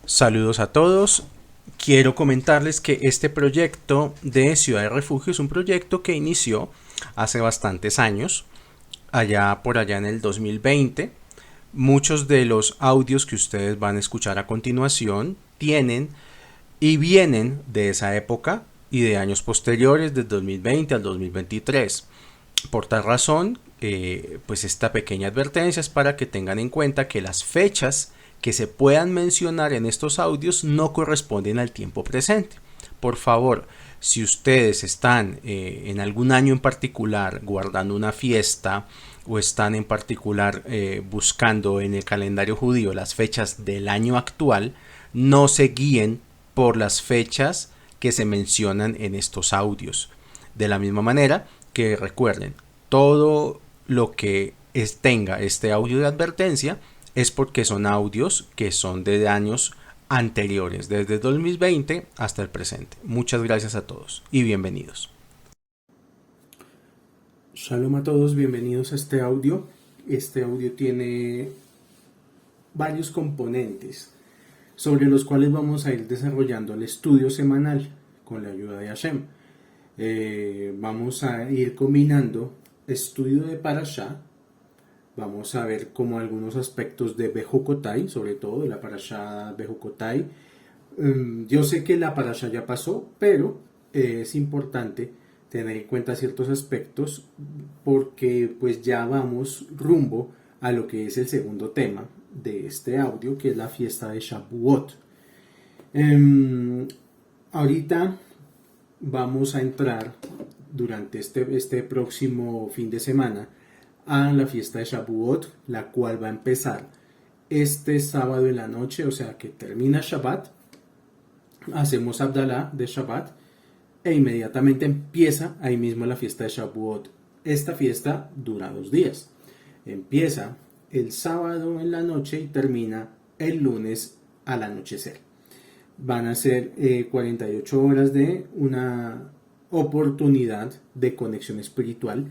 Saludos a todos. Quiero comentarles que este proyecto de Ciudad de Refugio es un proyecto que inició hace bastantes años, allá en el 2020. Muchos de los audios que ustedes van a escuchar a continuación tienen y vienen de esa época y de años posteriores, del 2020 al 2023. Por tal razón, pues esta pequeña advertencia es para que tengan en cuenta que las fechas que se puedan mencionar en estos audios no corresponden al tiempo presente. Por favor, si ustedes están en algún año en particular guardando una fiesta o están en particular buscando en el calendario judío las fechas del año actual, no se guíen por las fechas que se mencionan en estos audios. De la misma manera que recuerden, todo lo que tenga este audio de advertencia es porque son audios que son de años anteriores, desde 2020 hasta el presente. Muchas gracias a todos y bienvenidos. Shalom a todos, bienvenidos a este audio. Este audio tiene varios componentes sobre los cuales vamos a ir desarrollando el estudio semanal con la ayuda de Hashem. Vamos a ir combinando estudio de Parashá. Vamos a ver como algunos aspectos de Bejucotai, sobre todo de la Parashá Bejucotai. Yo sé que la Parashá ya pasó, pero es importante tener en cuenta ciertos aspectos porque pues ya vamos rumbo a lo que es el segundo tema de este audio, que es la fiesta de Shavuot. Ahorita vamos a entrar durante este próximo fin de semana a la fiesta de Shavuot, la cual va a empezar este sábado en la noche, o sea que termina Shabbat, hacemos Abdalá de Shabbat e inmediatamente empieza ahí mismo la fiesta de Shavuot. Esta fiesta dura 2 días. Empieza el sábado en la noche y termina el lunes al anochecer. Van a ser 48 horas de una oportunidad de conexión espiritual.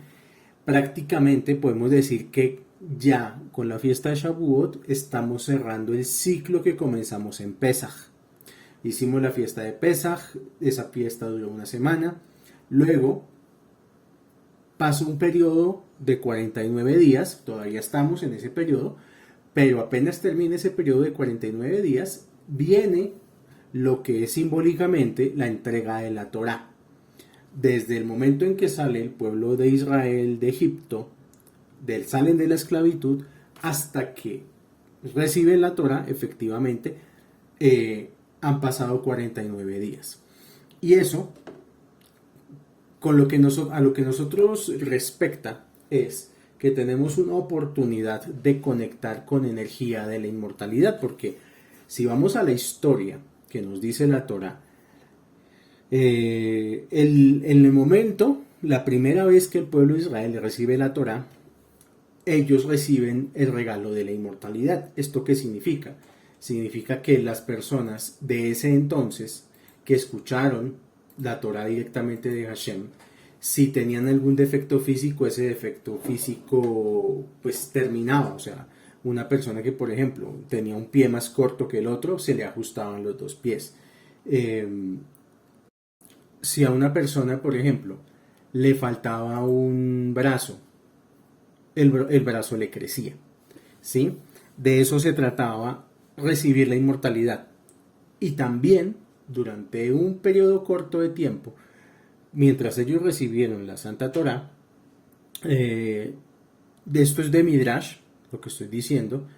Prácticamente podemos decir que ya con la fiesta de Shavuot estamos cerrando el ciclo que comenzamos en Pesaj. Hicimos la fiesta de Pesaj, esa fiesta duró una semana, luego pasó un periodo de 49 días, todavía estamos en ese periodo, pero apenas termina ese periodo de 49 días, viene lo que es simbólicamente la entrega de la Torá. Desde el momento en que sale el pueblo de Israel de Egipto, salen de la esclavitud, hasta que reciben la Torá, efectivamente, han pasado 49 días. Y eso, a lo que nosotros respecta, es que tenemos una oportunidad de conectar con energía de la inmortalidad, porque si vamos a la historia que nos dice la Torá, en el momento, la primera vez que el pueblo de Israel recibe la Torá, ellos reciben el regalo de la inmortalidad. ¿Esto qué significa? Significa que las personas de ese entonces que escucharon la Torá directamente de Hashem, si tenían algún defecto físico, ese defecto físico pues terminaba. O sea, una persona que por ejemplo tenía un pie más corto que el otro, se le ajustaban los 2 pies. Si a una persona, por ejemplo, le faltaba un brazo, el brazo le crecía, ¿sí? De eso se trataba, recibir la inmortalidad. Y también, durante un periodo corto de tiempo, mientras ellos recibieron la Santa Torá, de esto es de Midrash, lo que estoy diciendo,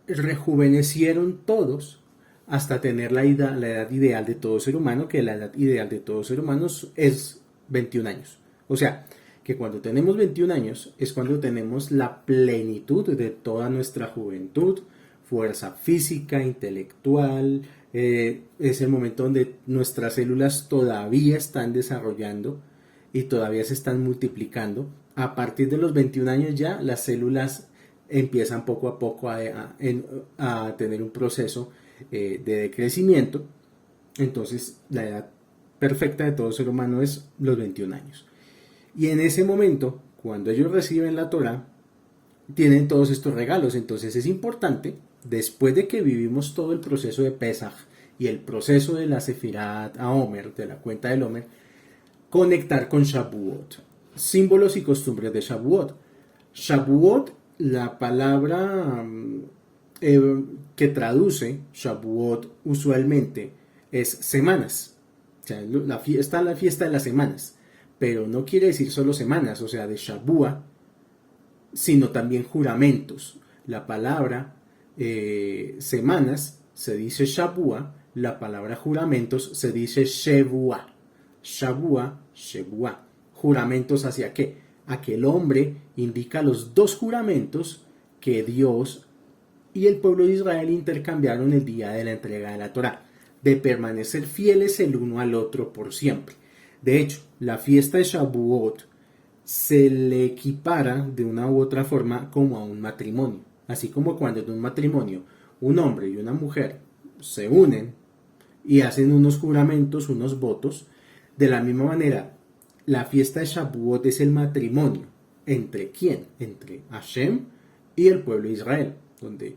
rejuvenecieron todos hasta tener la edad ideal de todo ser humano, que la edad ideal de todo ser humano es 21 años. O sea, que cuando tenemos 21 años es cuando tenemos la plenitud de toda nuestra juventud, fuerza física, intelectual, es el momento donde nuestras células todavía están desarrollando y todavía se están multiplicando. A partir de los 21 años ya las células empiezan poco a poco a tener un proceso de decrecimiento. Entonces la edad perfecta de todo ser humano es los 21 años. Y en ese momento, cuando ellos reciben la Torá, tienen todos estos regalos. Entonces es importante después de que vivimos todo el proceso de Pesaj y el proceso de la Sefirat a Omer, de la cuenta del Omer, conectar con Shavuot, símbolos y costumbres de Shavuot. Shavuot, la palabra que traduce Shavuot usualmente es semanas. O sea, la fiesta de las semanas, pero no quiere decir solo semanas, o sea, de Shavua, sino también juramentos. La palabra semanas se dice Shavua, la palabra juramentos se dice Shevua. Shavua, Shevua. ¿Juramentos hacia qué? A que el hombre indica los dos juramentos que Dios y el pueblo de Israel intercambiaron el día de la entrega de la Torá, de permanecer fieles el uno al otro por siempre. De hecho, la fiesta de Shavuot se le equipara de una u otra forma como a un matrimonio. Así como cuando en un matrimonio un hombre y una mujer se unen y hacen unos juramentos, unos votos, de la misma manera, la fiesta de Shavuot es el matrimonio. ¿Entre quién? Entre Hashem y el pueblo de Israel, donde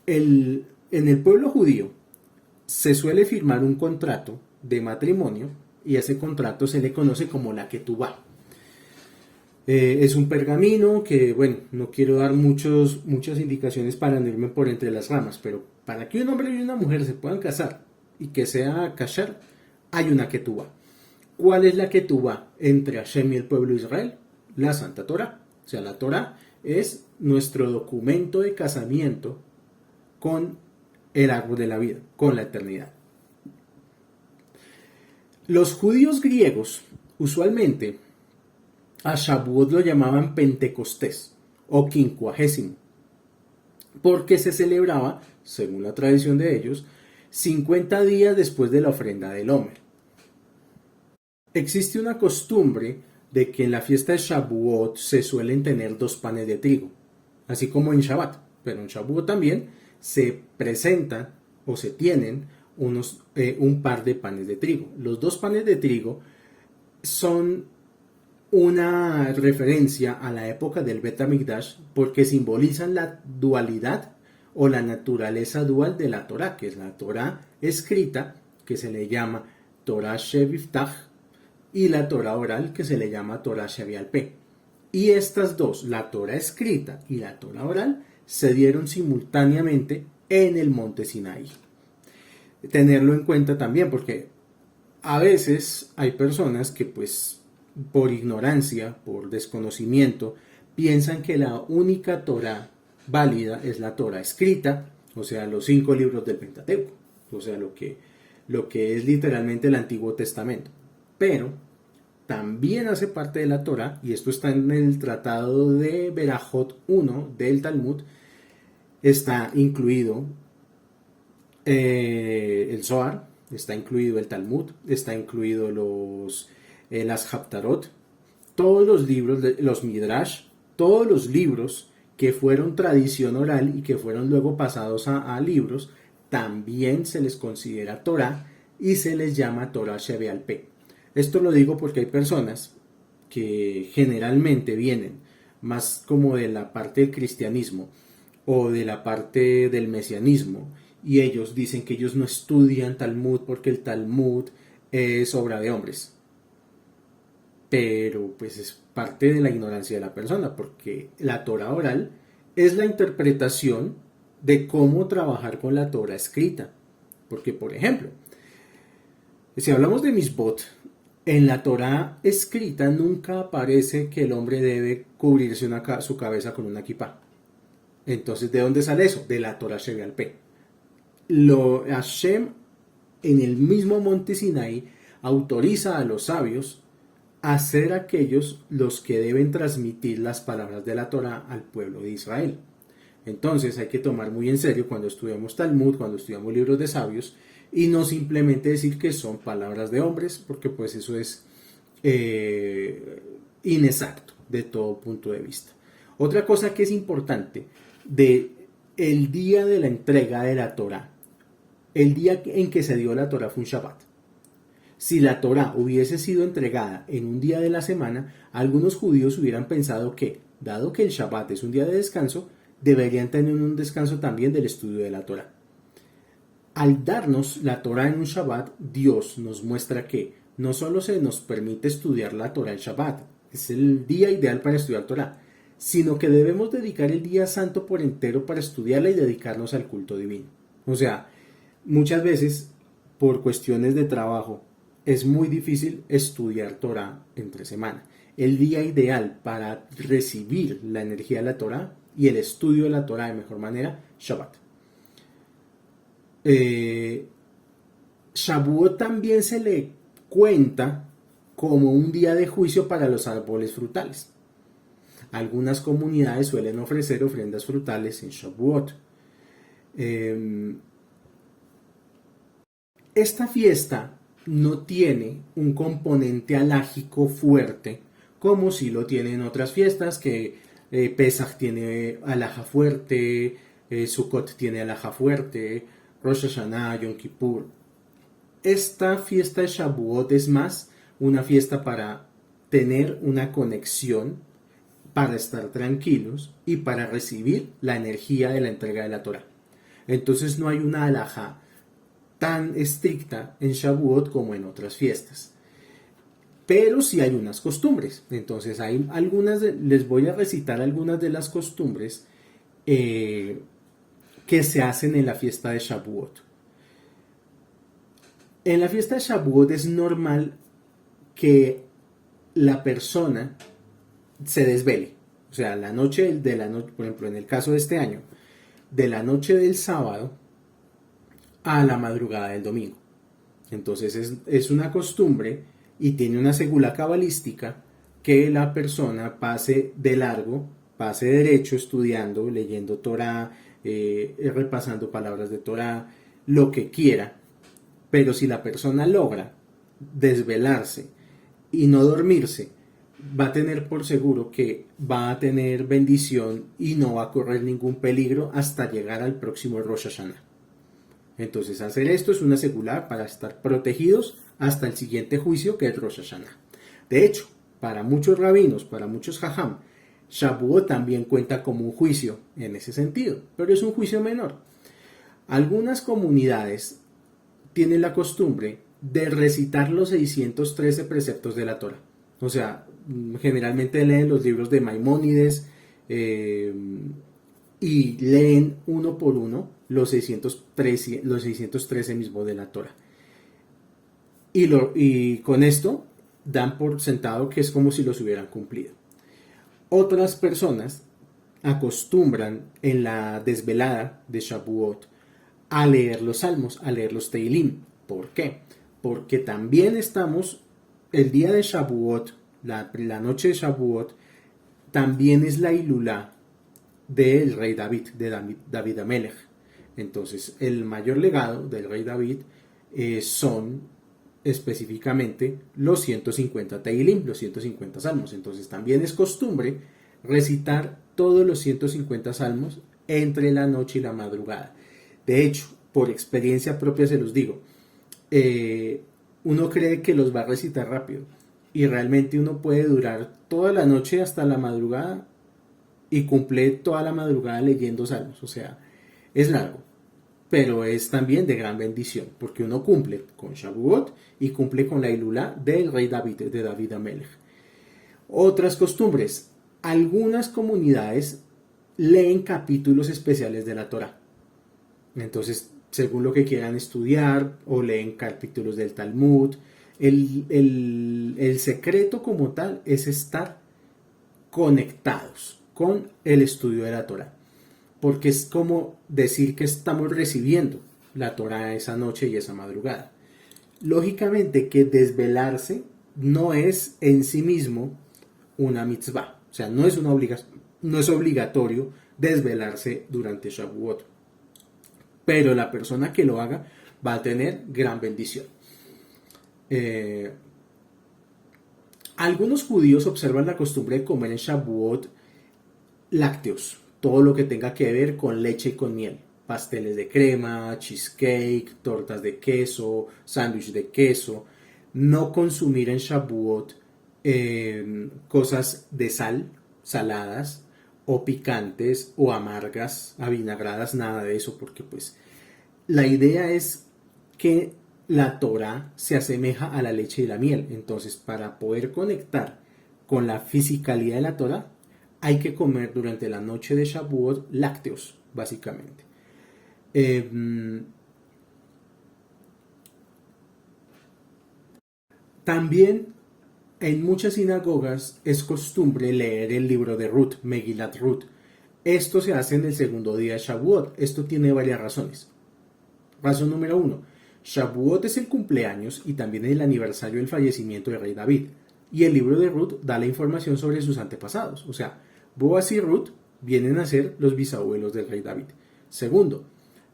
en el pueblo judío se suele firmar un contrato de matrimonio y ese contrato se le conoce como la Ketubá. Es un pergamino que, bueno, no quiero dar muchas indicaciones para no irme por entre las ramas, pero para que un hombre y una mujer se puedan casar y que sea kasher, hay una Ketubá. ¿Cuál es la Ketubá entre Hashem y el pueblo de Israel? La Santa Torá. O sea, la Torá es nuestro documento de casamiento con el árbol de la vida, con la eternidad. Los judíos griegos usualmente a Shavuot lo llamaban Pentecostés o quincuagésimo, porque se celebraba, según la tradición de ellos, 50 días después de la ofrenda del Homer. Existe una costumbre de que en la fiesta de Shavuot se suelen tener 2 panes de trigo, así como en Shabbat, pero en Shavuot también se presentan o se tienen un par de panes de trigo. Los 2 panes de trigo son una referencia a la época del Bet HaMikdash porque simbolizan la dualidad o la naturaleza dual de la Torá, que es la Torá escrita, que se le llama Torah Sheviftach, y la Torá oral, que se le llama Torah Shevial Peh. Y estas dos, la Torá escrita y la Torá oral, se dieron simultáneamente en el monte Sinaí. Tenerlo en cuenta también, porque a veces hay personas que pues por ignorancia, por desconocimiento, piensan que la única Torá válida es la Torá escrita, o sea, los 5 libros del Pentateuco, o sea, lo que es literalmente el Antiguo Testamento. Pero también hace parte de la Torá, y esto está en el tratado de Berajot 1 del Talmud, está incluido el Zohar, está incluido el Talmud, está incluido las Haftarot, todos los libros, los Midrash, todos los libros que fueron tradición oral y que fueron luego pasados a libros, también se les considera Torá y se les llama Torah Shevial Peh. Esto lo digo porque hay personas que generalmente vienen más como de la parte del cristianismo o de la parte del mesianismo y ellos dicen que ellos no estudian Talmud porque el Talmud es obra de hombres. Pero pues es parte de la ignorancia de la persona, porque la Torá oral es la interpretación de cómo trabajar con la Torá escrita. Porque, por ejemplo, si hablamos de Misbot, en la Torá escrita nunca aparece que el hombre debe cubrirse su cabeza con una kipá. Entonces, ¿de dónde sale eso? De la Torá Shevial Peh. Hashem, en el mismo monte Sinaí, autoriza a los sabios a ser aquellos los que deben transmitir las palabras de la Torá al pueblo de Israel. Entonces hay que tomar muy en serio cuando estudiamos Talmud, cuando estudiamos libros de sabios, y no simplemente decir que son palabras de hombres, porque pues eso es inexacto de todo punto de vista. Otra cosa que es importante de el día de la entrega de la Torá, el día en que se dio la Torá fue un Shabbat. Si la Torá hubiese sido entregada en un día de la semana, algunos judíos hubieran pensado que, dado que el Shabbat es un día de descanso, deberían tener un descanso también del estudio de la Torá. Al darnos la Torá en un Shabbat, Dios nos muestra que no solo se nos permite estudiar la Torá en Shabbat, es el día ideal para estudiar Torá, sino que debemos dedicar el día santo por entero para estudiarla y dedicarnos al culto divino. O sea, muchas veces, por cuestiones de trabajo, es muy difícil estudiar Torá entre semana. El día ideal para recibir la energía de la Torá y el estudio de la Torá de mejor manera, Shabbat. Shavuot también se le cuenta como un día de juicio para los árboles frutales. Algunas comunidades suelen ofrecer ofrendas frutales en Shavuot. Esta fiesta no tiene un componente halágico fuerte como si lo tienen otras fiestas que Pesach tiene alhaja fuerte, Sukkot tiene alhaja fuerte, Rosh Hashanah, Yom Kippur. Esta fiesta de Shavuot es más una fiesta para tener una conexión, para estar tranquilos y para recibir la energía de la entrega de la Torah. Entonces no hay una alhaja tan estricta en Shavuot como en otras fiestas. Pero sí hay unas costumbres. Entonces hay les voy a recitar algunas de las costumbres que se hacen en la fiesta de Shavuot. En la fiesta de Shavuot es normal que la persona se desvele. O sea, la noche de la noche, por ejemplo, en el caso de este año, de la noche del sábado a la madrugada del domingo. Entonces es una costumbre y tiene una segula cabalística que la persona pase de largo, pase derecho estudiando, leyendo Torah, repasando palabras de Torah, lo que quiera. Pero si la persona logra desvelarse y no dormirse, va a tener por seguro que va a tener bendición y no va a correr ningún peligro hasta llegar al próximo Rosh Hashanah. Entonces hacer esto es una segula para estar protegidos hasta el siguiente juicio, que es Rosh Hashanah. De hecho, para muchos rabinos, para muchos jajam, Shavuot también cuenta como un juicio en ese sentido, pero es un juicio menor. Algunas comunidades tienen la costumbre de recitar los 613 preceptos de la Torah. O sea, generalmente leen los libros de Maimónides y leen uno por uno los 613 mismos de la Torah. Y con esto dan por sentado que es como si los hubieran cumplido. Otras personas acostumbran en la desvelada de Shavuot a leer los salmos, a leer los Teilim. ¿Por qué? Porque también estamos, el día de Shavuot, la noche de Shavuot, también es la Ilulá del rey David, de David Amelech. Entonces, el mayor legado del rey David son específicamente los 150 Teilim, los 150 salmos. Entonces, también es costumbre recitar todos los 150 salmos entre la noche y la madrugada. De hecho, por experiencia propia se los digo, uno cree que los va a recitar rápido y realmente uno puede durar toda la noche hasta la madrugada y cumple toda la madrugada leyendo salmos. O sea, es largo, pero es también de gran bendición porque uno cumple con Shavuot y cumple con la Ilulá del rey David, de David Amelech. Otras costumbres. Algunas comunidades leen capítulos especiales de la Torá. Entonces, según lo que quieran estudiar, o leen capítulos del Talmud. El secreto como tal es estar conectados con el estudio de la Torá. Porque es como decir que estamos recibiendo la Torá esa noche y esa madrugada. Lógicamente que desvelarse no es en sí mismo una mitzvah. O sea, no es obligatorio desvelarse durante Shavuot. Pero la persona que lo haga va a tener gran bendición. Algunos judíos observan la costumbre de comer en Shavuot lácteos, todo lo que tenga que ver con leche y con miel, pasteles de crema, cheesecake, tortas de queso, sándwich de queso. No consumir en Shavuot cosas de sal, saladas, o picantes o amargas, avinagradas, nada de eso, porque pues la idea es que la Torá se asemeja a la leche y la miel. Entonces, para poder conectar con la fisicalidad de la Torá, hay que comer durante la noche de Shavuot lácteos, básicamente. También en muchas sinagogas es costumbre leer el libro de Ruth, Megilat Ruth. Esto se hace en el segundo día de Shavuot. Esto tiene varias razones. Razón número 1. Shavuot es el cumpleaños y también el aniversario del fallecimiento del rey David. Y el libro de Ruth da la información sobre sus antepasados. O sea, Boaz y Ruth vienen a ser los bisabuelos del rey David. Segundo,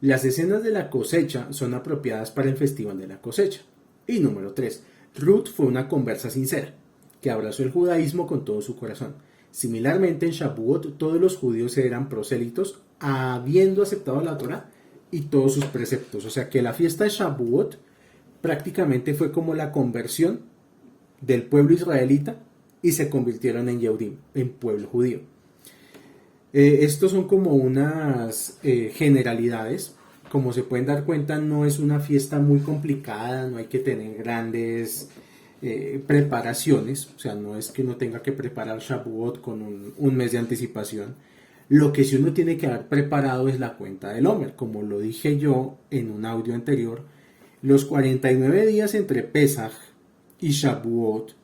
las escenas de la cosecha son apropiadas para el festival de la cosecha. Y número 3. Ruth fue una conversa sincera, que abrazó el judaísmo con todo su corazón. Similarmente, en Shavuot todos los judíos eran prosélitos, habiendo aceptado la Torá y todos sus preceptos. O sea que la fiesta de Shavuot prácticamente fue como la conversión del pueblo israelita y se convirtieron en Yehudim, en pueblo judío. Estos son como unas generalidades. Como se pueden dar cuenta, no es una fiesta muy complicada, no hay que tener grandes preparaciones, o sea, no es que uno tenga que preparar Shavuot con un mes de anticipación. Lo que sí uno tiene que haber preparado es la cuenta del Omer, como lo dije yo en un audio anterior. Los 49 días entre Pesaj y Shavuot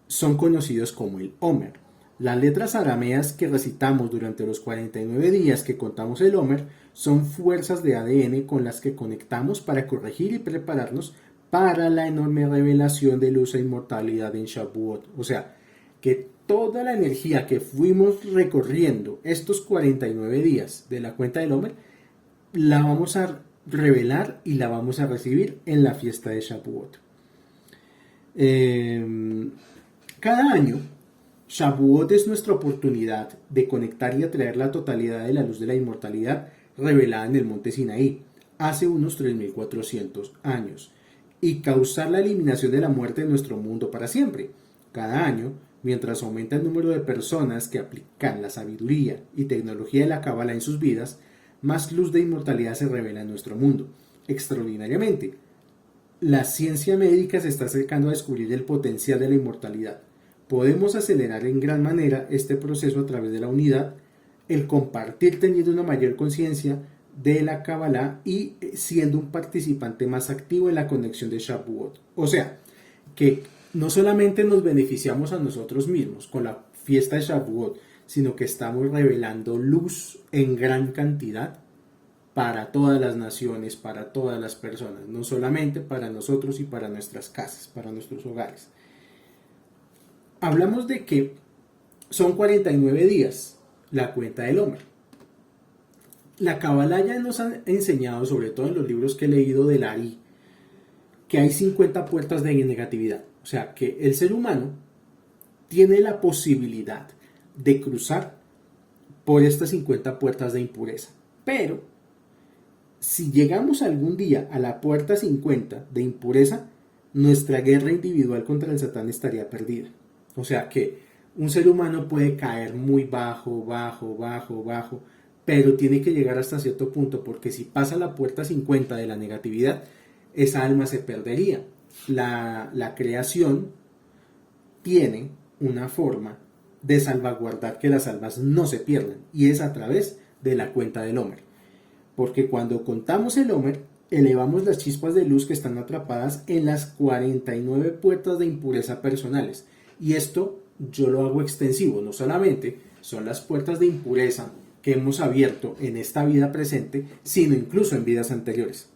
son conocidos como el Omer. Las letras arameas que recitamos durante los 49 días que contamos el Omer son fuerzas de ADN con las que conectamos para corregir y prepararnos para la enorme revelación de luz e inmortalidad en Shavuot. O sea, que toda la energía que fuimos recorriendo estos 49 días de la cuenta del Omer, la vamos a revelar y la vamos a recibir en la fiesta de Shavuot. Cada año, Shavuot es nuestra oportunidad de conectar y atraer la totalidad de la luz de la inmortalidad revelada en el monte Sinaí hace unos 3400 años y causar la eliminación de la muerte en nuestro mundo para siempre. Cada año, mientras aumenta el número de personas que aplican la sabiduría y tecnología de la Cábala en sus vidas, más luz de inmortalidad se revela en nuestro mundo. Extraordinariamente, la ciencia médica se está acercando a descubrir el potencial de la inmortalidad. Podemos acelerar en gran manera este proceso a través de la unidad, el compartir teniendo una mayor conciencia de la Kabbalah y siendo un participante más activo en la conexión de Shavuot. O sea, que no solamente nos beneficiamos a nosotros mismos con la fiesta de Shavuot, sino que estamos revelando luz en gran cantidad para todas las naciones, para todas las personas, no solamente para nosotros y para nuestras casas, para nuestros hogares. Hablamos de que son 49 días la cuenta del Omer. La Kabbalah ya nos ha enseñado, sobre todo en los libros que he leído del Ari, que hay 50 puertas de negatividad. O sea, que el ser humano tiene la posibilidad de cruzar por estas 50 puertas de impureza. Pero, si llegamos algún día a la puerta 50 de impureza, nuestra guerra individual contra el Satán estaría perdida. O sea que un ser humano puede caer muy bajo, pero tiene que llegar hasta cierto punto, porque si pasa la puerta 50 de la negatividad, esa alma se perdería. La creación tiene una forma de salvaguardar que las almas no se pierdan, y es a través de la cuenta del Omer. Porque cuando contamos el Omer, elevamos las chispas de luz que están atrapadas en las 49 puertas de impureza personales. Y esto yo lo hago extensivo, no solamente son las puertas de impureza que hemos abierto en esta vida presente, sino incluso en vidas anteriores.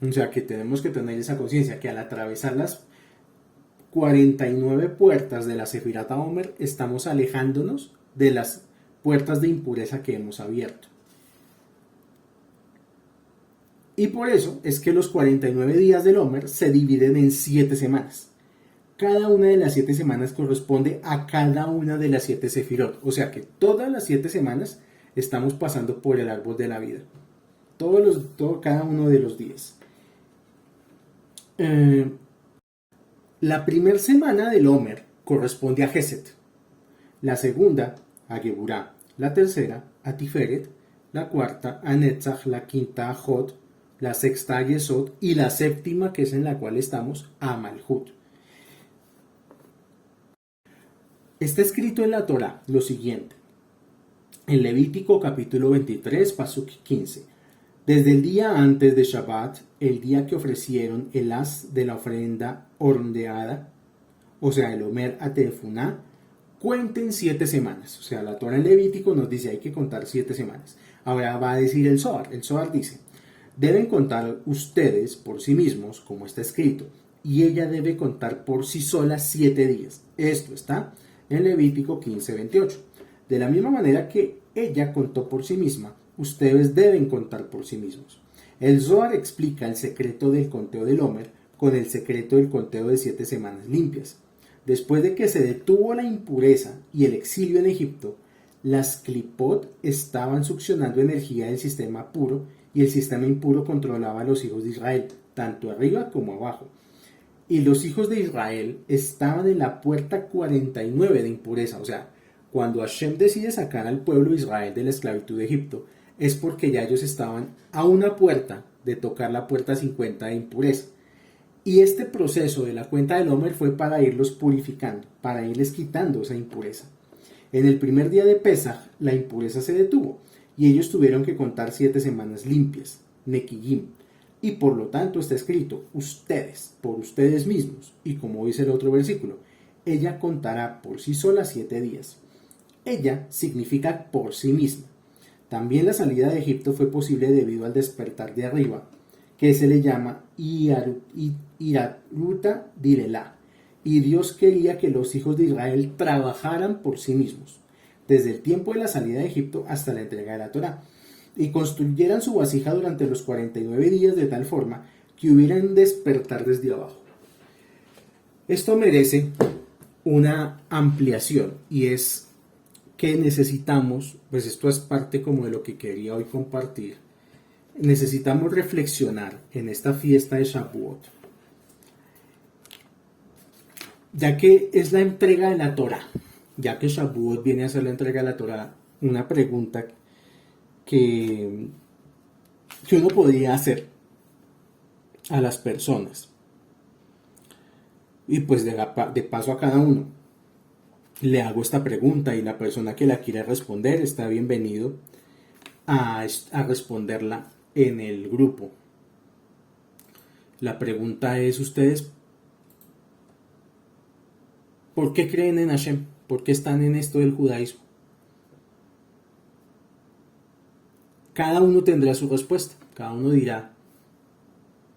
O sea que tenemos que tener esa conciencia que al atravesar las 49 puertas de la Sefirat HaOmer estamos alejándonos de las puertas de impureza que hemos abierto. Y por eso es que los 49 días del Omer se dividen en 7 semanas. Cada una de las 7 semanas corresponde a cada una de las 7 sefirot. O sea que todas las 7 semanas estamos pasando por el árbol de la vida. Cada uno de los días. La primera semana del Omer corresponde a Geset. La segunda a Geburah. la tercera a Tiferet, la cuarta a Netzach, la quinta a Jod, la sexta a Yesod y la séptima, que es en la cual estamos, a Malhut. Está escrito en la Torá lo siguiente, en Levítico capítulo 23, pasuk 15. Desde el día antes de Shabbat, el día que ofrecieron el haz de la ofrenda horneada, o sea, el Omer Atefuná, cuenten 7 semanas. O sea, la Torá en Levítico nos dice hay que contar 7 semanas. Ahora va a decir el Zohar. El Zohar dice, deben contar ustedes por sí mismos, como está escrito, y ella debe contar por sí sola 7 días. Esto está en Levítico 15:28. De la misma manera que ella contó por sí misma, ustedes deben contar por sí mismos. El Zohar explica el secreto del conteo del Omer con el secreto del conteo de 7 semanas limpias. Después de que se detuvo la impureza y el exilio en Egipto, las clipot estaban succionando energía del sistema puro y el sistema impuro controlaba a los hijos de Israel, tanto arriba como abajo. Y los hijos de Israel estaban en la puerta 49 de impureza. O sea, cuando Hashem decide sacar al pueblo de Israel de la esclavitud de Egipto, es porque ya ellos estaban a una puerta de tocar la puerta 50 de impureza. Y este proceso de la cuenta del Omer fue para irlos purificando, para irles quitando esa impureza. En el primer día de Pesaj, la impureza se detuvo y ellos tuvieron que contar 7 semanas limpias, Nekiyim. Y por lo tanto está escrito, ustedes, por ustedes mismos, y como dice el otro versículo, ella contará por sí sola 7 días. Ella significa por sí misma. También la salida de Egipto fue posible debido al despertar de arriba, que se le llama Iraruta Direlá. Y Dios quería que los hijos de Israel trabajaran por sí mismos, desde el tiempo de la salida de Egipto hasta la entrega de la Torá, y construyeran su vasija durante los 49 días de tal forma que hubieran despertar desde abajo. Esto merece una ampliación y es que necesitamos, pues esto es parte como de lo que quería hoy compartir, necesitamos reflexionar en esta fiesta de Shavuot, ya que es la entrega de la Torá, ya que Shavuot viene a ser la entrega de la Torá, una pregunta que uno podría hacer a las personas y pues de paso a cada uno le hago esta pregunta y la persona que la quiera responder está bienvenido a responderla en el grupo. La pregunta es, ¿ustedes por qué creen en Hashem? ¿Por qué están en esto del judaísmo? Cada uno tendrá su respuesta. Cada uno dirá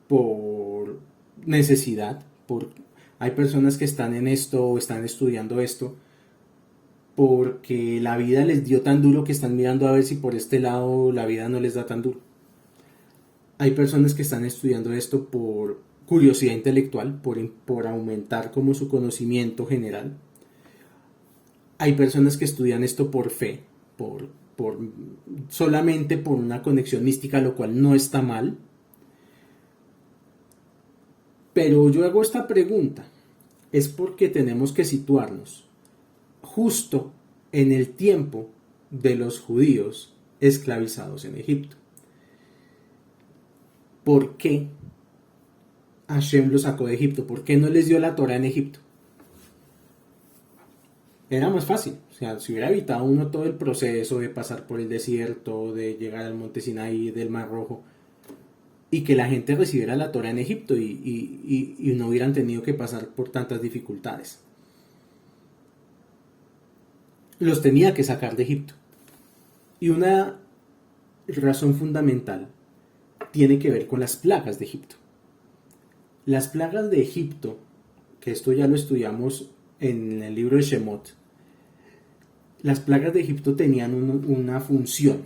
por necesidad. Hay personas que están en esto o están estudiando esto porque la vida les dio tan duro que están mirando a ver si por este lado la vida no les da tan duro. Hay personas que están estudiando esto por curiosidad intelectual, por aumentar como su conocimiento general. Hay personas que estudian esto por fe, solamente por una conexión mística, lo cual no está mal. Pero yo hago esta pregunta, es porque tenemos que situarnos justo en el tiempo de los judíos esclavizados en Egipto. ¿Por qué Hashem los sacó de Egipto? ¿Por qué no les dio la Torá en Egipto? Era más fácil, o sea, si hubiera evitado uno todo el proceso de pasar por el desierto, de llegar al monte Sinaí, del Mar Rojo, y que la gente recibiera la Torá en Egipto y no hubieran tenido que pasar por tantas dificultades. Los tenía que sacar de Egipto. Y una razón fundamental tiene que ver con las plagas de Egipto. Las plagas de Egipto, que esto ya lo estudiamos en el libro de Shemot, las plagas de Egipto tenían una función.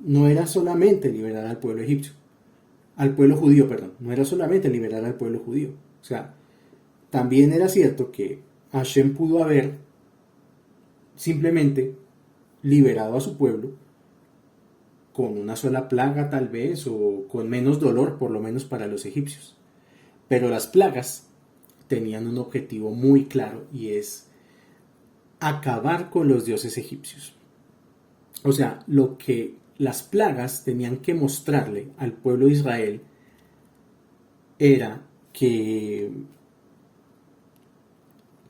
No era solamente liberar al pueblo egipcio, al pueblo judío, perdón, no era solamente liberar al pueblo judío. O sea, también era cierto que Hashem pudo haber simplemente liberado a su pueblo con una sola plaga tal vez, o con menos dolor por lo menos para los egipcios. Pero las plagas tenían un objetivo muy claro y es acabar con los dioses egipcios. O sea, lo que las plagas tenían que mostrarle al pueblo de Israel era que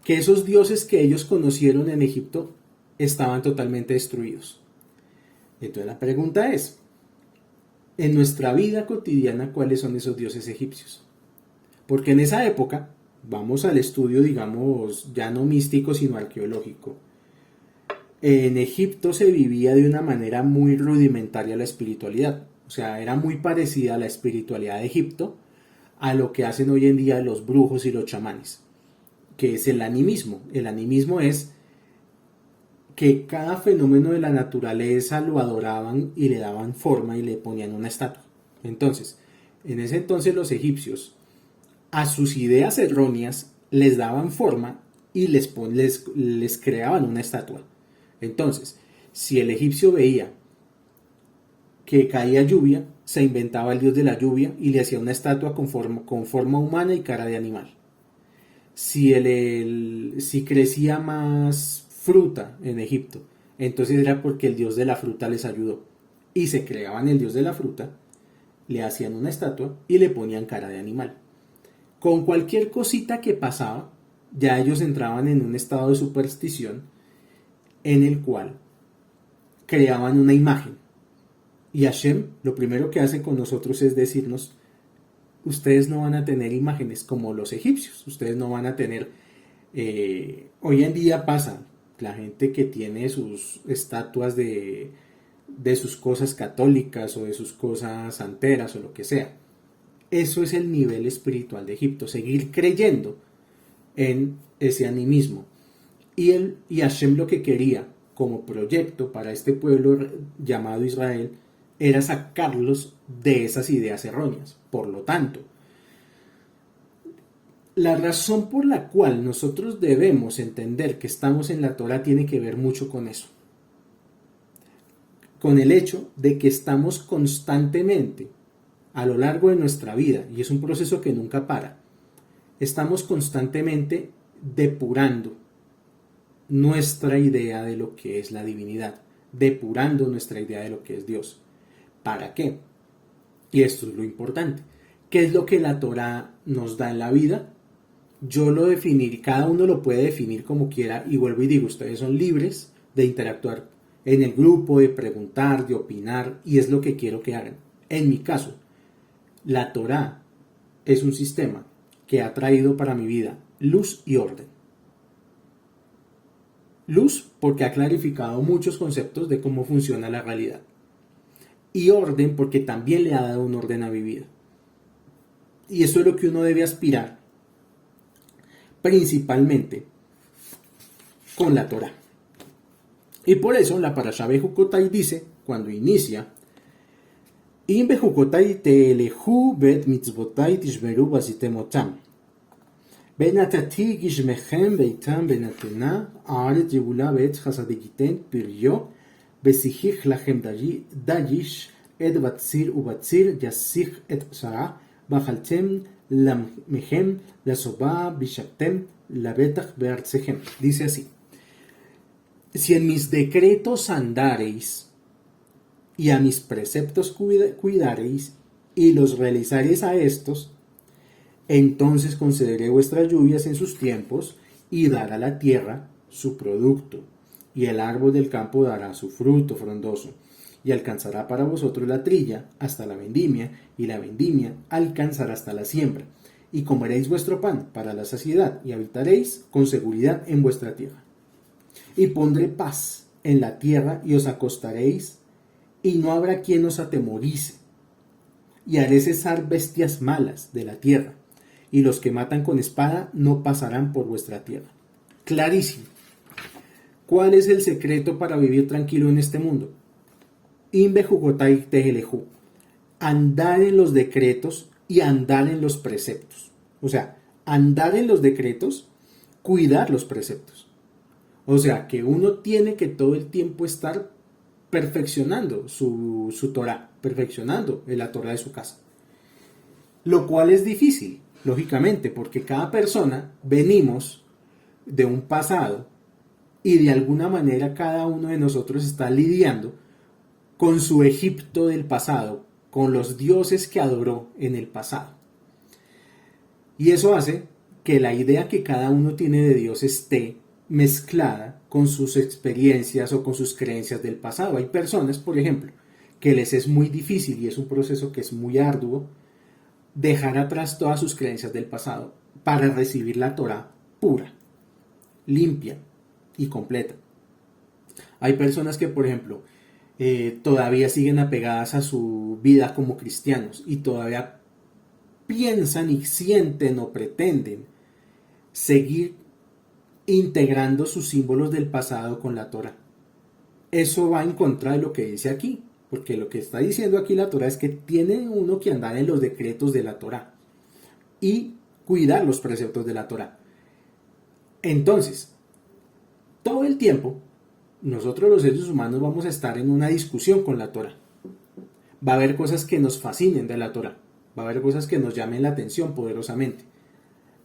esos dioses que ellos conocieron en Egipto estaban totalmente destruidos. Entonces la pregunta es, en nuestra vida cotidiana, ¿cuáles son esos dioses egipcios? Porque en esa época, vamos al estudio, digamos, ya no místico, sino arqueológico. En Egipto se vivía de una manera muy rudimentaria la espiritualidad. O sea, era muy parecida a la espiritualidad de Egipto a lo que hacen hoy en día los brujos y los chamanes, que es el animismo. El animismo es que cada fenómeno de la naturaleza lo adoraban y le daban forma y le ponían una estatua. Entonces, en ese entonces los egipcios a sus ideas erróneas les daban forma y les creaban una estatua. Entonces, si el egipcio veía que caía lluvia, se inventaba el dios de la lluvia y le hacía una estatua con forma humana y cara de animal. Si crecía más fruta en Egipto, entonces era porque el dios de la fruta les ayudó. Y se creaban el dios de la fruta, le hacían una estatua y le ponían cara de animal. Con cualquier cosita que pasaba, ya ellos entraban en un estado de superstición en el cual creaban una imagen. Y Hashem lo primero que hace con nosotros es decirnos, ustedes no van a tener imágenes como los egipcios, ustedes no van a tener, hoy en día pasa, la gente que tiene sus estatuas de sus cosas católicas o de sus cosas santeras o lo que sea. Eso es el nivel espiritual de Egipto, seguir creyendo en ese animismo. Y Hashem lo que quería como proyecto para este pueblo llamado Israel era sacarlos de esas ideas erróneas. Por lo tanto, la razón por la cual nosotros debemos entender que estamos en la Torah tiene que ver mucho con eso. Con el hecho de que estamos constantemente a lo largo de nuestra vida, y es un proceso que nunca para, estamos constantemente depurando nuestra idea de lo que es la divinidad, depurando nuestra idea de lo que es Dios. ¿Para qué? Y esto es lo importante. ¿Qué es lo que la Torah nos da en la vida? Yo lo definiré, cada uno lo puede definir como quiera, y vuelvo y digo, ustedes son libres de interactuar en el grupo, de preguntar, de opinar, y es lo que quiero que hagan. En mi caso, la Torah es un sistema que ha traído para mi vida luz y orden. Luz porque ha clarificado muchos conceptos de cómo funciona la realidad. Y orden porque también le ha dado un orden a mi vida. Y eso es lo que uno debe aspirar, principalmente con la Torah. Y por eso la Parashá Bejucotai dice, cuando inicia, Im Bejucotai teelehu bet mitzvotai tishmeru basitem otam. Benatati gishmechem beitam benatena aaret yebula bet chasadegiten piryo besihich lachem dayish et batzir ubatzir yasich et shara bachaltem lamechem lasoba bishaptem labetach beartzechem. Dice así: si en mis decretos andareis y a mis preceptos cuidareis y los realizareis a estos, entonces concederé vuestras lluvias en sus tiempos y dará la tierra su producto, y el árbol del campo dará su fruto frondoso, y alcanzará para vosotros la trilla hasta la vendimia, y la vendimia alcanzará hasta la siembra, y comeréis vuestro pan para la saciedad, y habitaréis con seguridad en vuestra tierra. Y pondré paz en la tierra, y os acostaréis, y no habrá quien os atemorice, y haré cesar bestias malas de la tierra, y los que matan con espada no pasarán por vuestra tierra. Clarísimo. ¿Cuál es el secreto para vivir tranquilo en este mundo? Inbejugotai tejelejú. Andar en los decretos y andar en los preceptos. O sea, andar en los decretos, cuidar los preceptos. O sea, que uno tiene que todo el tiempo estar perfeccionando su Torah, perfeccionando la Torah de su casa. Lo cual es difícil, lógicamente, porque cada persona venimos de un pasado y de alguna manera cada uno de nosotros está lidiando con su Egipto del pasado, con los dioses que adoró en el pasado. Y eso hace que la idea que cada uno tiene de Dios esté mezclada con sus experiencias o con sus creencias del pasado. Hay personas, por ejemplo, que les es muy difícil y es un proceso que es muy arduo dejar atrás todas sus creencias del pasado para recibir la Torá pura, limpia y completa. Hay personas que, por ejemplo, todavía siguen apegadas a su vida como cristianos y todavía piensan y sienten o pretenden seguir integrando sus símbolos del pasado con la Torá. Eso va en contra de lo que dice aquí, porque lo que está diciendo aquí la Torá es que tiene uno que andar en los decretos de la Torá y cuidar los preceptos de la Torá. Entonces, todo el tiempo, nosotros los seres humanos vamos a estar en una discusión con la Torá. Va a haber cosas que nos fascinen de la Torá, va a haber cosas que nos llamen la atención poderosamente,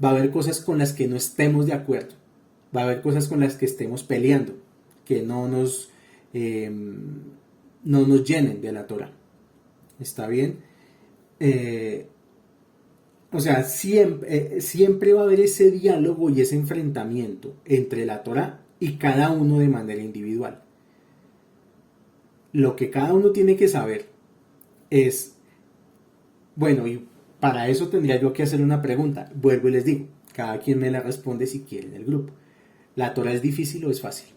va a haber cosas con las que no estemos de acuerdo, va a haber cosas con las que estemos peleando, que no nos llenen de la Torá. ¿Está bien? O sea, siempre va a haber ese diálogo y ese enfrentamiento entre la Torá y cada uno de manera individual. Lo que cada uno tiene que saber es, bueno, y para eso tendría yo que hacer una pregunta. Vuelvo y les digo, cada quien me la responde si quiere en el grupo. ¿La Torá es difícil o es fácil?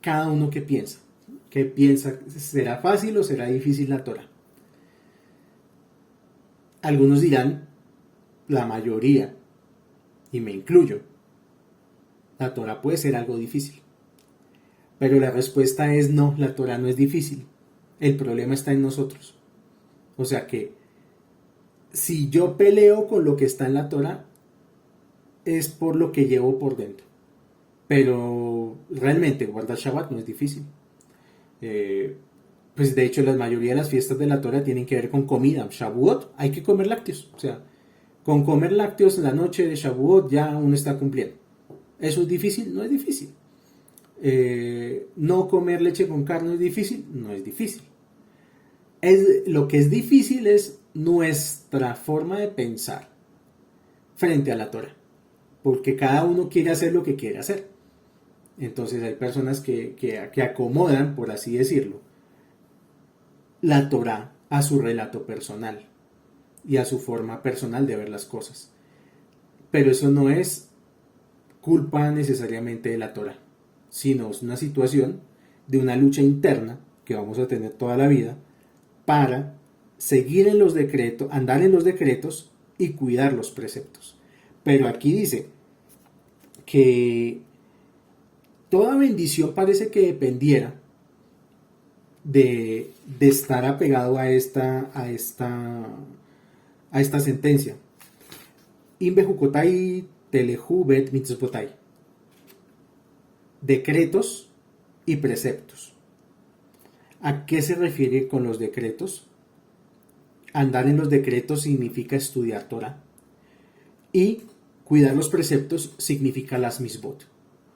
Cada uno que piensa. ¿Qué piensa? ¿Será fácil o será difícil la Torá? Algunos dirán, la mayoría, y me incluyo, la Torá puede ser algo difícil. Pero la respuesta es no, la Torá no es difícil. El problema está en nosotros. O sea que si yo peleo con lo que está en la Torá, es por lo que llevo por dentro. Pero realmente guardar Shabbat no es difícil. Pues de hecho la mayoría de las fiestas de la Torá tienen que ver con comida. Shavuot, hay que comer lácteos. O sea, con comer lácteos en la noche de Shavuot ya uno está cumpliendo. ¿Eso es difícil? No es difícil. No comer leche con carne es difícil, no es difícil. Lo que es difícil es nuestra forma de pensar frente a la Torá, porque cada uno quiere hacer lo que quiere hacer. Entonces hay personas que acomodan, por así decirlo, la Torá a su relato personal y a su forma personal de ver las cosas. Pero eso no es culpa necesariamente de la Torá, sino es una situación de una lucha interna que vamos a tener toda la vida para seguir en los decretos, andar en los decretos y cuidar los preceptos. Pero aquí dice que toda bendición parece que dependiera de estar apegado a esta sentencia. Imbe Jukotai Telehu Bet Mitzvotai. Decretos y preceptos. ¿A qué se refiere con los decretos? Andar en los decretos significa estudiar Torah. Y cuidar los preceptos significa las misbot.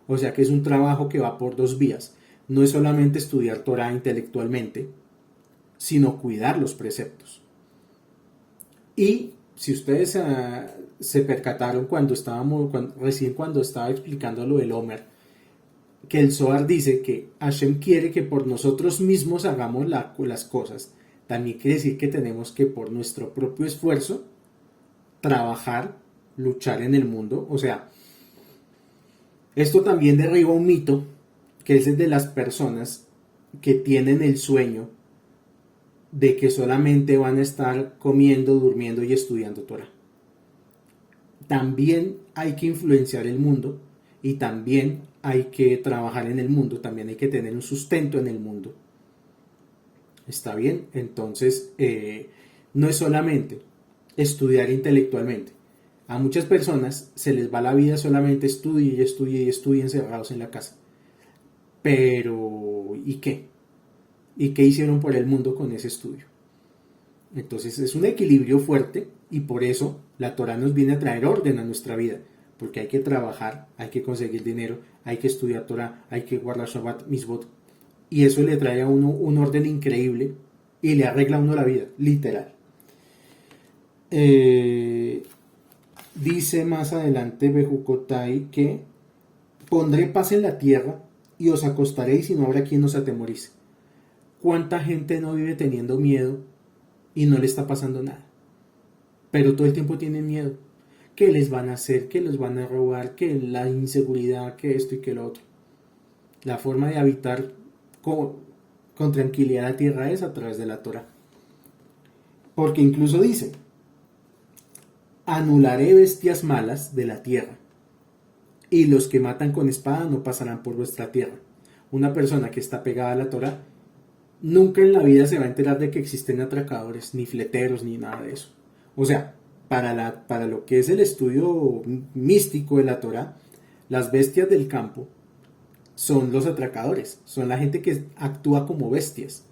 O sea que es un trabajo que va por dos vías. No es solamente estudiar Torah intelectualmente, sino cuidar los preceptos. Y si ustedes se percataron cuando estaba explicando lo del Omer, que el Zohar dice que Hashem quiere que por nosotros mismos hagamos las cosas. También quiere decir que tenemos que por nuestro propio esfuerzo trabajar, luchar en el mundo. O sea, esto también derriba un mito que es el de las personas que tienen el sueño de que solamente van a estar comiendo, durmiendo y estudiando Torah. También hay que influenciar el mundo y también hay que trabajar en el mundo, también hay que tener un sustento en el mundo. ¿Está bien? Entonces, no es solamente estudiar intelectualmente. A muchas personas se les va la vida solamente estudie y estudie y estudie encerrados en la casa. Pero, ¿y qué? ¿Y qué hicieron por el mundo con ese estudio? Entonces es un equilibrio fuerte y por eso la Torah nos viene a traer orden a nuestra vida, porque hay que trabajar, hay que conseguir dinero, hay que estudiar Torah, hay que guardar Shabbat, Mitzvot. Y eso le trae a uno un orden increíble y le arregla a uno la vida, literal. Dice más adelante Bejucotai que pondré paz en la tierra y os acostaréis y no habrá quien os atemorice. ¿Cuánta gente no vive teniendo miedo y no le está pasando nada? Pero todo el tiempo tienen miedo. ¿Qué les van a hacer? ¿Qué les van a robar? ¿Qué la inseguridad? ¿Qué esto y qué lo otro? La forma de habitar con tranquilidad la tierra es a través de la Torah. Porque incluso dice, anularé bestias malas de la tierra, y los que matan con espada no pasarán por vuestra tierra. Una persona que está pegada a la Torah nunca en la vida se va a enterar de que existen atracadores, ni fleteros, ni nada de eso. O sea, para lo que es el estudio místico de la Torah, las bestias del campo son los atracadores, son la gente que actúa como bestias.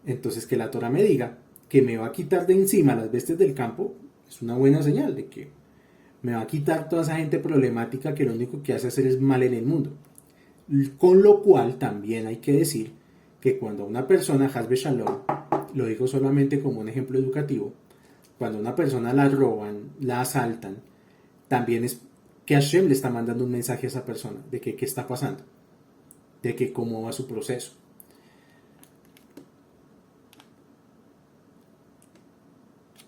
Entonces que la Torah me diga que me va a quitar de encima las bestias del campo es una buena señal de que me va a quitar toda esa gente problemática que lo único que hace hacer es mal en el mundo. Con lo cual también hay que decir que cuando una persona, Hasbe Shalom, lo digo solamente como un ejemplo educativo, cuando una persona la roban, la asaltan, también es que Hashem le está mandando un mensaje a esa persona de que qué está pasando, de que cómo va su proceso.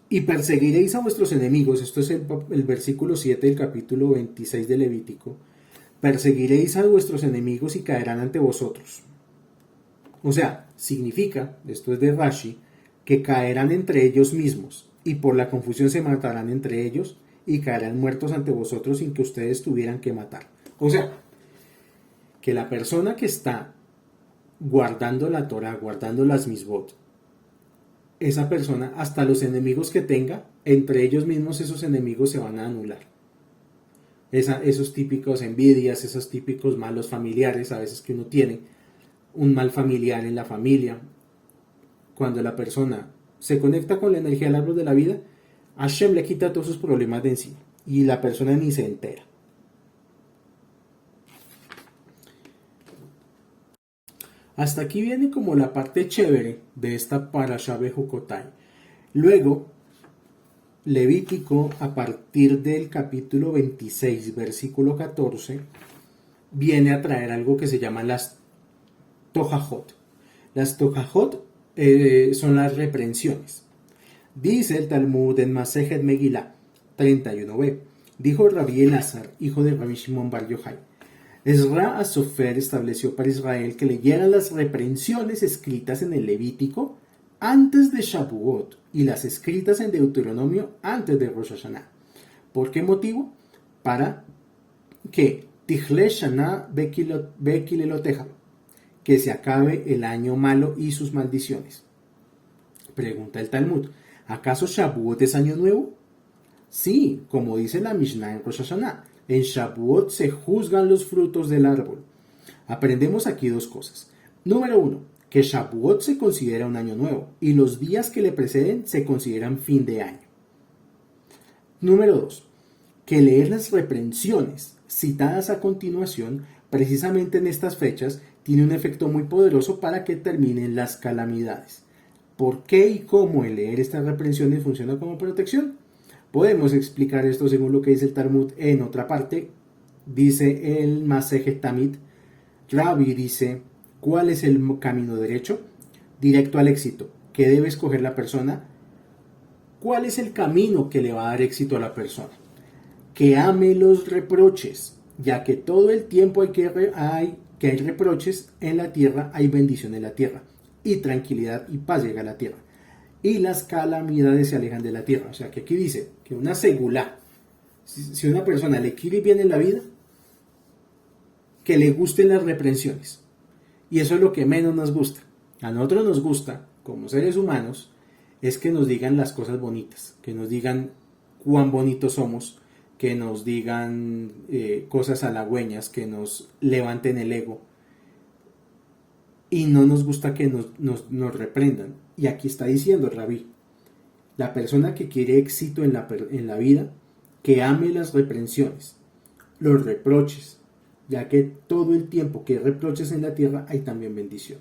Y perseguiréis a vuestros enemigos, esto es el versículo 7 del capítulo 26 de Levítico, perseguiréis a vuestros enemigos y caerán ante vosotros. O sea, significa, esto es de Rashi, que caerán entre ellos mismos y por la confusión se matarán entre ellos y caerán muertos ante vosotros sin que ustedes tuvieran que matar. O sea, que la persona que está guardando la Torah, guardando las Mitzvot, esa persona, hasta los enemigos que tenga, entre ellos mismos esos enemigos se van a anular. Esos típicos envidias, esos típicos malos familiares a veces que uno tiene, un mal familiar en la familia, cuando la persona se conecta con la energía del árbol de la vida, Hashem le quita todos sus problemas de encima y la persona ni se entera. Hasta aquí viene como la parte chévere de esta Parashá Bejucotai. Luego, Levítico, a partir del capítulo 26, versículo 14, viene a traer algo que se llama las Tojajot. Las Tojajot son las reprensiones. Dice el Talmud en Masejet Megillah 31b, dijo Rabí Elazar, hijo de Rabí Shimon Bar Yochai, Ezra Asofer estableció para Israel que leyeran las reprensiones escritas en el Levítico antes de Shavuot y las escritas en Deuteronomio antes de Rosh Hashanah. ¿Por qué motivo? Para que Tichle Shana Bekileloteja, que se acabe el año malo y sus maldiciones. Pregunta el Talmud, ¿acaso Shavuot es año nuevo? Sí, como dice la Mishnah en Rosh Hashanah, en Shavuot se juzgan los frutos del árbol. Aprendemos aquí dos cosas. Número 1, que Shavuot se considera un año nuevo y los días que le preceden se consideran fin de año. Número 2, que leer las reprensiones citadas a continuación, precisamente en estas fechas, tiene un efecto muy poderoso para que terminen las calamidades. ¿Por qué y cómo el leer estas reprensiones funciona como protección? Podemos explicar esto según lo que dice el Talmud en otra parte. Dice el Masejet Tamid, Rabbi dice, ¿cuál es el camino derecho? Directo al éxito. ¿Qué debe escoger la persona? ¿Cuál es el camino que le va a dar éxito a la persona? Que ame los reproches, ya que todo el tiempo hay reproches en la tierra, hay bendición en la tierra, y tranquilidad y paz llega a la tierra. Y las calamidades se alejan de la tierra. O sea que aquí dice que una segulá, si una persona le quiere bien en la vida, que le gusten las reprensiones. Y eso es lo que menos nos gusta. A nosotros nos gusta, como seres humanos, es que nos digan las cosas bonitas, que nos digan cuán bonitos somos, que nos digan cosas halagüeñas, que nos levanten el ego. Y no nos gusta que nos reprendan. Y aquí está diciendo el Rabí, la persona que quiere éxito en la vida, que ame las reprensiones, los reproches, ya que todo el tiempo que hay reproches en la tierra hay también bendición.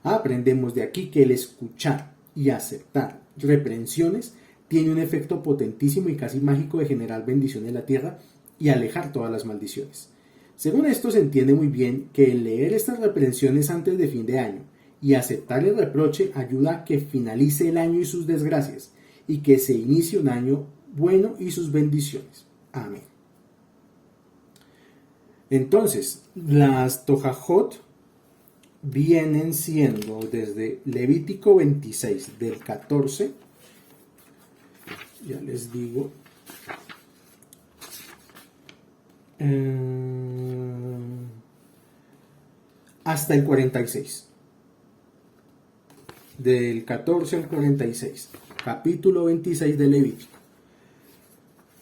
Aprendemos de aquí que el escuchar y aceptar reprensiones tiene un efecto potentísimo y casi mágico de generar bendición en la tierra y alejar todas las maldiciones. Según esto se entiende muy bien que el leer estas reprensiones antes de fin de año y aceptar el reproche ayuda a que finalice el año y sus desgracias y que se inicie un año bueno y sus bendiciones. Amén. Entonces, las Tojajot vienen siendo desde Levítico 26 del 14, ya les digo, hasta el 46, del 14 al 46, capítulo 26 de Levítico.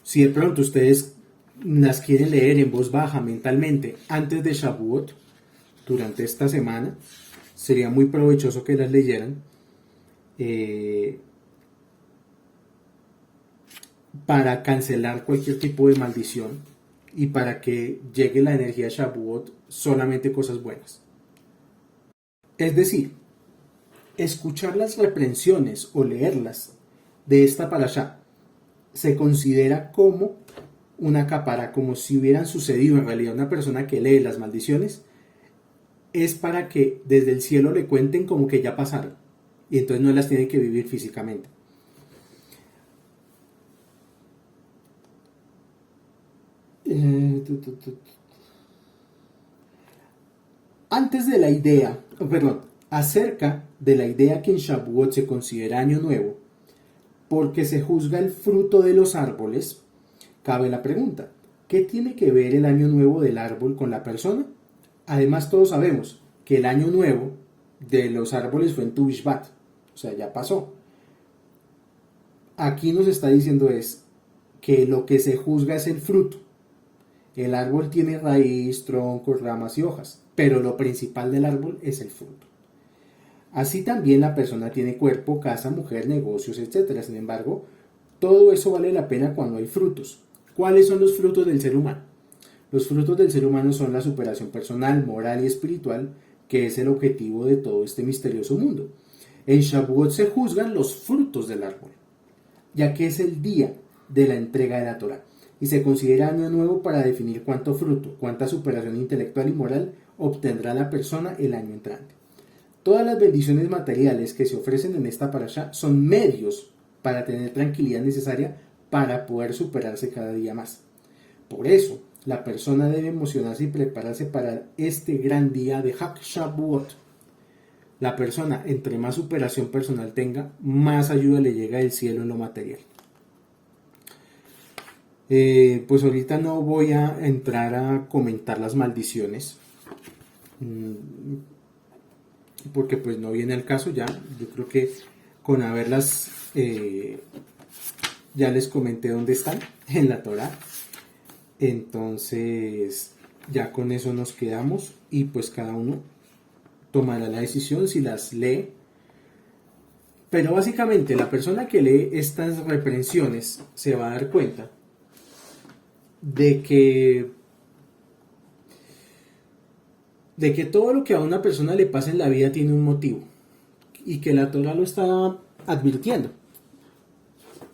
Si de pronto ustedes las quieren leer en voz baja mentalmente antes de Shavuot, durante esta semana, sería muy provechoso que las leyeran para cancelar cualquier tipo de maldición y para que llegue la energía Shavuot solamente cosas buenas. Es decir, escuchar las reprensiones o leerlas de esta parashá se considera como una capara, como si hubieran sucedido en realidad. Una persona que lee las maldiciones es para que desde el cielo le cuenten como que ya pasaron y entonces no las tiene que vivir físicamente. Acerca de la idea que en Shavuot se considera año nuevo, porque se juzga el fruto de los árboles, cabe la pregunta, ¿qué tiene que ver el año nuevo del árbol con la persona? Además, todos sabemos que el año nuevo de los árboles fue en Tu Bishvat, o sea, ya pasó. Aquí nos está diciendo es que lo que se juzga es el fruto. El árbol tiene raíz, troncos, ramas y hojas, pero lo principal del árbol es el fruto. Así también la persona tiene cuerpo, casa, mujer, negocios, etc. Sin embargo, todo eso vale la pena cuando hay frutos. ¿Cuáles son los frutos del ser humano? Los frutos del ser humano son la superación personal, moral y espiritual, que es el objetivo de todo este misterioso mundo. En Shavuot se juzgan los frutos del árbol, ya que es el día de la entrega de la Torá, y se considera año nuevo para definir cuánto fruto, cuánta superación intelectual y moral obtendrá la persona el año entrante. Todas las bendiciones materiales que se ofrecen en esta parashá son medios para tener tranquilidad necesaria para poder superarse cada día más. Por eso, la persona debe emocionarse y prepararse para este gran día de Hag Shavuot. La persona, entre más superación personal tenga, más ayuda le llega del cielo en lo material. Pues ahorita no voy a entrar a comentar las maldiciones, porque pues no viene al caso ya. Yo creo que con haberlas ya les comenté dónde están en la Torá. Entonces ya con eso nos quedamos y pues cada uno tomará la decisión si las lee. Pero básicamente la persona que lee estas reprensiones se va a dar cuenta de que todo lo que a una persona le pasa en la vida tiene un motivo y que la Torá lo está advirtiendo.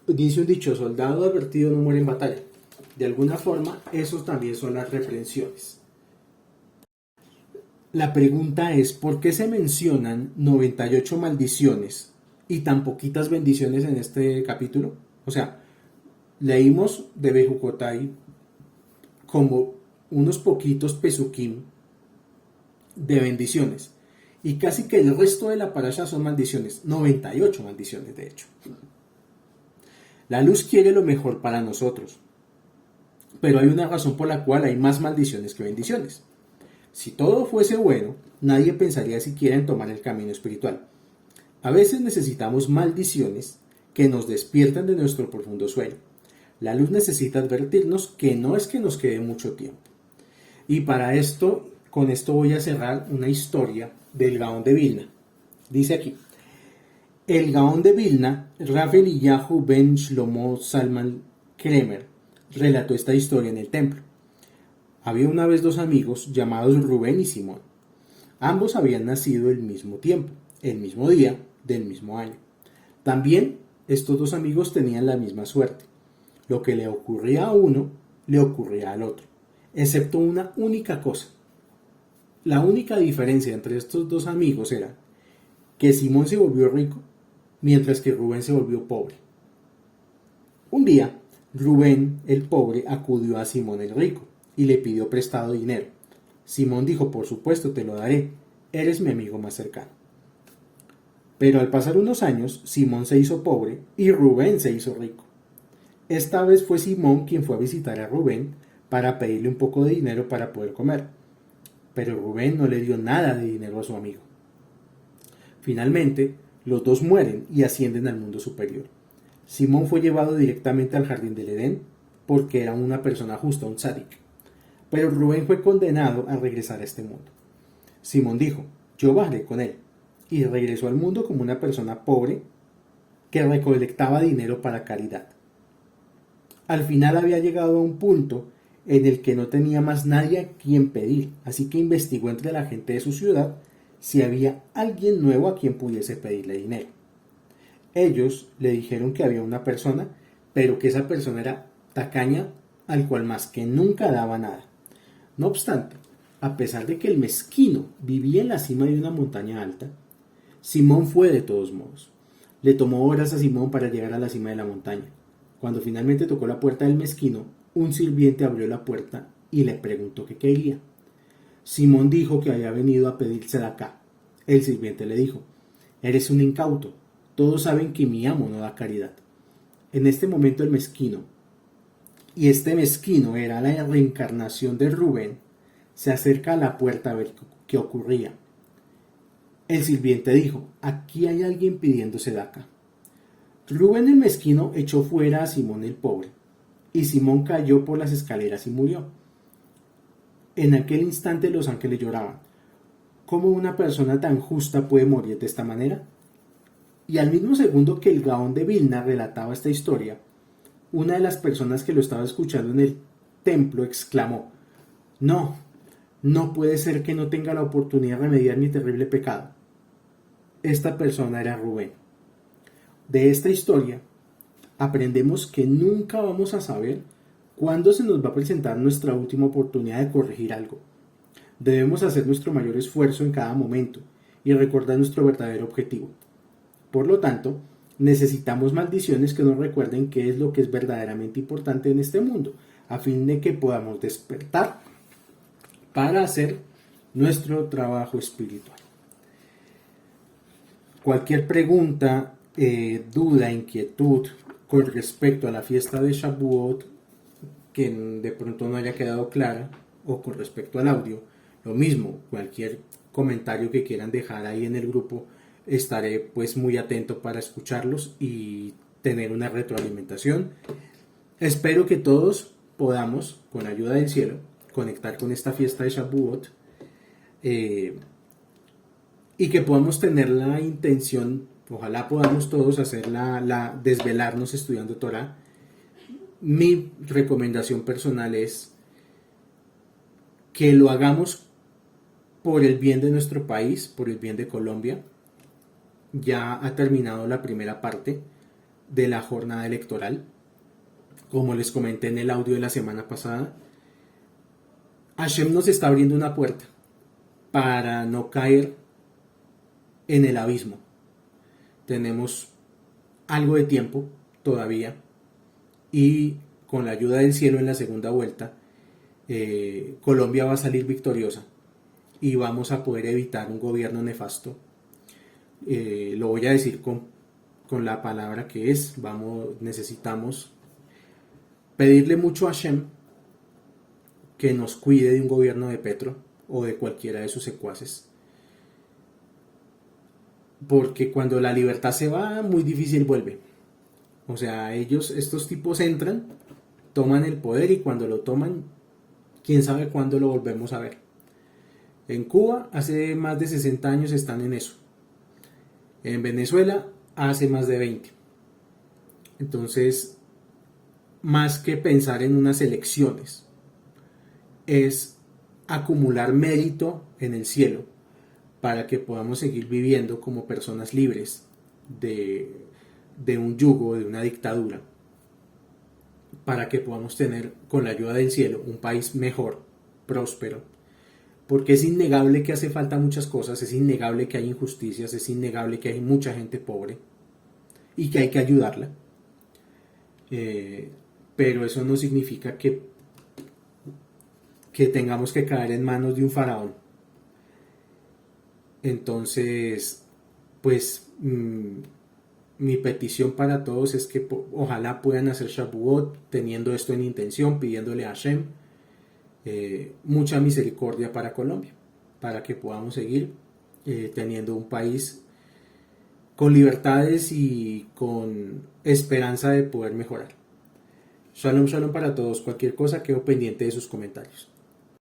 Dice un dicho, soldado advertido no muere en batalla. De alguna forma, esos también son las reprensiones. La pregunta es, ¿por qué se mencionan 98 maldiciones y tan poquitas bendiciones en este capítulo? O sea, leímos de Bejucotai como unos poquitos pesukim de bendiciones y casi que el resto de la parasha son maldiciones, 98 maldiciones de hecho. La luz quiere lo mejor para nosotros, pero hay una razón por la cual hay más maldiciones que bendiciones. Si todo fuese bueno, nadie pensaría siquiera en tomar el camino espiritual. A veces necesitamos maldiciones que nos despiertan de nuestro profundo sueño. La luz necesita advertirnos que no es que nos quede mucho tiempo. Y para esto, con esto voy a cerrar una historia del Gaón de Vilna. Dice aquí, el Gaón de Vilna, Rav Eliyahu ben Shlomo Zalman Kremer, relató esta historia en el templo. Había una vez dos amigos llamados Rubén y Simón. Ambos habían nacido el mismo tiempo, el mismo día, del mismo año. También estos dos amigos tenían la misma suerte. Lo que le ocurría a uno, le ocurría al otro, excepto una única cosa. La única diferencia entre estos dos amigos era que Simón se volvió rico, mientras que Rubén se volvió pobre. Un día, Rubén, el pobre, acudió a Simón el rico y le pidió prestado dinero. Simón dijo, por supuesto te lo daré, eres mi amigo más cercano. Pero al pasar unos años, Simón se hizo pobre y Rubén se hizo rico. Esta vez fue Simón quien fue a visitar a Rubén para pedirle un poco de dinero para poder comer. Pero Rubén no le dio nada de dinero a su amigo. Finalmente, los dos mueren y ascienden al mundo superior. Simón fue llevado directamente al jardín del Edén porque era una persona justa, un tzadik. Pero Rubén fue condenado a regresar a este mundo. Simón dijo, yo bajaré con él, y regresó al mundo como una persona pobre que recolectaba dinero para caridad. Al final había llegado a un punto en el que no tenía más nadie a quien pedir, así que investigó entre la gente de su ciudad si había alguien nuevo a quien pudiese pedirle dinero. Ellos le dijeron que había una persona, pero que esa persona era tacaña, al cual más que nunca daba nada. No obstante, a pesar de que el mezquino vivía en la cima de una montaña alta, Simón fue de todos modos. Le tomó horas a Simón para llegar a la cima de la montaña. Cuando finalmente tocó la puerta del mezquino, un sirviente abrió la puerta y le preguntó qué quería. Simón dijo que había venido a pedir sedacá. El sirviente le dijo, eres un incauto, todos saben que mi amo no da caridad. En este momento el mezquino, y este mezquino era la reencarnación de Rubén, se acerca a la puerta a ver qué ocurría. El sirviente dijo, aquí hay alguien pidiendo sedacá. Rubén el mezquino echó fuera a Simón el pobre, y Simón cayó por las escaleras y murió. En aquel instante los ángeles lloraban. ¿Cómo una persona tan justa puede morir de esta manera? Y al mismo segundo que el Gaón de Vilna relataba esta historia, una de las personas que lo estaba escuchando en el templo exclamó, no, no puede ser que no tenga la oportunidad de remediar mi terrible pecado. Esta persona era Rubén. De esta historia aprendemos que nunca vamos a saber cuándo se nos va a presentar nuestra última oportunidad de corregir algo. Debemos hacer nuestro mayor esfuerzo en cada momento y recordar nuestro verdadero objetivo. Por lo tanto, necesitamos maldiciones que nos recuerden qué es lo que es verdaderamente importante en este mundo, a fin de que podamos despertar para hacer nuestro trabajo espiritual. Cualquier pregunta, duda, inquietud con respecto a la fiesta de Shavuot que de pronto no haya quedado clara, o con respecto al audio, lo mismo, cualquier comentario que quieran dejar ahí en el grupo, estaré pues muy atento para escucharlos y tener una retroalimentación. Espero que todos podamos, con ayuda del cielo, conectar con esta fiesta de Shavuot, y que podamos tener la intención, ojalá podamos todos desvelarnos estudiando Torah. Mi recomendación personal es que lo hagamos por el bien de nuestro país, por el bien de Colombia. Ya ha terminado la primera parte de la jornada electoral. Como les comenté en el audio de la semana pasada, Hashem nos está abriendo una puerta para no caer en el abismo. Tenemos algo de tiempo todavía y con la ayuda del cielo en la segunda vuelta, Colombia va a salir victoriosa y vamos a poder evitar un gobierno nefasto. Lo voy a decir con la palabra que es. Necesitamos pedirle mucho a Hashem que nos cuide de un gobierno de Petro o de cualquiera de sus secuaces, porque cuando la libertad se va, muy difícil vuelve. O sea, estos tipos entran, toman el poder, y cuando lo toman, quién sabe cuándo lo volvemos a ver. En Cuba hace más de 60 años están en eso. En Venezuela hace más de 20. Entonces, más que pensar en unas elecciones, es acumular mérito en el cielo para que podamos seguir viviendo como personas libres de un yugo, de una dictadura, para que podamos tener, con la ayuda del cielo, un país mejor, próspero, porque es innegable que hace falta muchas cosas, es innegable que hay injusticias, es innegable que hay mucha gente pobre y que hay que ayudarla, pero eso no significa que tengamos que caer en manos de un faraón. Entonces, pues mi petición para todos es que ojalá puedan hacer Shavuot teniendo esto en intención, pidiéndole a Hashem mucha misericordia para Colombia, para que podamos seguir teniendo un país con libertades y con esperanza de poder mejorar. Shalom, shalom para todos. Cualquier cosa quedo pendiente de sus comentarios.